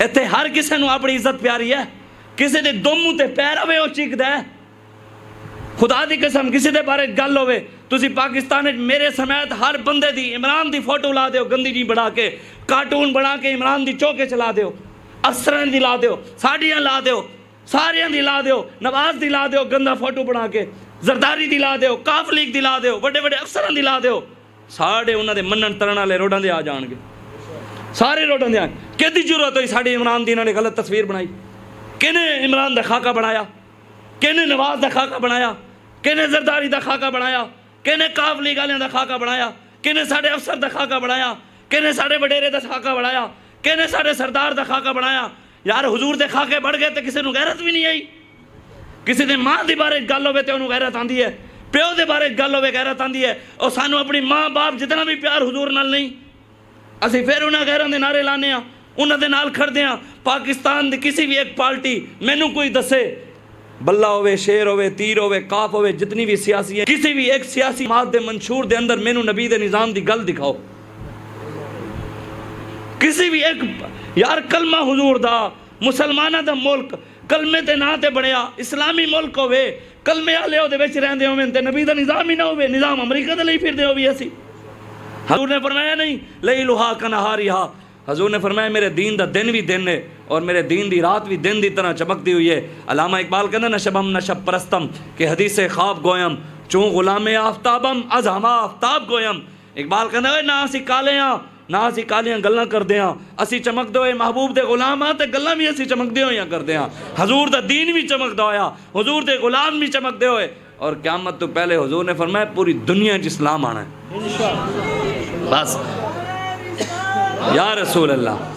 इत्थे हर किसी नूं अपनी इज्जत प्यारी है, किसी दे दुम ते पैर होवे वो चीकदा है। खुदा दी कसम किसी दे बारे गल होवे, तुसी पाकिस्तान में मेरे समेत हर बंदे दी इमरान दी फोटो ला दो, गंदी जी बना के कार्टून बना के इमरान दी चौके चला दो, अफसरां दी ला दो, साड़ियां ला दो, सारियां दी ला दो, नवाज दी ला दो गंदा फोटो बना के, जरदारी दी ला दो, काफ लीग दी ला दो, बड़े बड़े अफसरां दी ला दो, साढ़े उन्होंने मनन तरन वाले रोडां दे आ जाणगे, सारे रोडां दे। किहदी जरूरत होई साढ़े इमरान दी इन्होंने गलत तस्वीर बनाई? किने इमरान दा खाका बनाया? किने नवाज दा खाका बनाया? किने जरदारी दा खाका बनाया? किने काफ लीग वालियां दा खाका बनाया? किने साढ़े अफसर दा खाका बनाया? किने साढ़े वडेरे दा खाका बनाया? किने साढ़े सरदार दा खाका बनाया? यार हुजूर दे खाके बढ़ गए तो किसी नूं गैरत भी नहीं आई। किसी दे मां दे बारे गल होवे ते उहनूं गैरत आंदी है, प्यो दे बारे गल होवे गैरत आंदी है। और सानू अपनी मां बाप जितना भी प्यार हुजूर नाल नहीं, असीं फिर उन्हां गैरां दे नारे लाने आ, उन्हां दे नाल खड़दे आ। पाकिस्तान दी किसी भी एक पार्टी मैनू कोई दसे, बल्ला होवे, शेर होवे, तीर होवे, काफ होवे, जितनी भी सियासी है, किसी भी एक सियासी माद दे मंशूर दे अंदर मैनू नबी दे निज़ाम दी गल दिखाओ। किसी भी एक यार कलमा हुजूर दा, मुसलमाना दा मुल्क कलमे ते ना ते बनया, इस्लामी मुल्क होवे, कलमे वाले ओहदे विच रहंदे होवे ते नबी दा निज़ाम ही ना होवे, निज़ाम अमरीका दे लई फिरदे होवे। असी हुजूर ने फरमाया नहीं लैलुहा कनहारिहा, हजूर ने फरमाया मेरे दीन दा दिन भी दिन है और मेरे दीन दी रात भी दिन दी तरह चमकती हुई है। अलामा इकबाल कहना नशबम नशब परस्तम के हदीस ख्वाब गोयम चूँ गुलाम आफ्ताबम अज हमा आफ्ताब गोयम। इकबाल कहना ना असी काले हाँ ना असी कालियां गल्लां करदे हाँ, असी चमकदे होए महबूब दे गुलाम हाँ ते गल्लां भी असी चमकदे होइयां करदे हाँ। हजूर दा दीन भी चमकदा होया, हजूर दे गुलाम भी चमकदे होए और क़यामत तो पहले हजूर ने फरमाया पूरी दुनिया च इस्लाम आना है। बस या रसूल अल्लाह।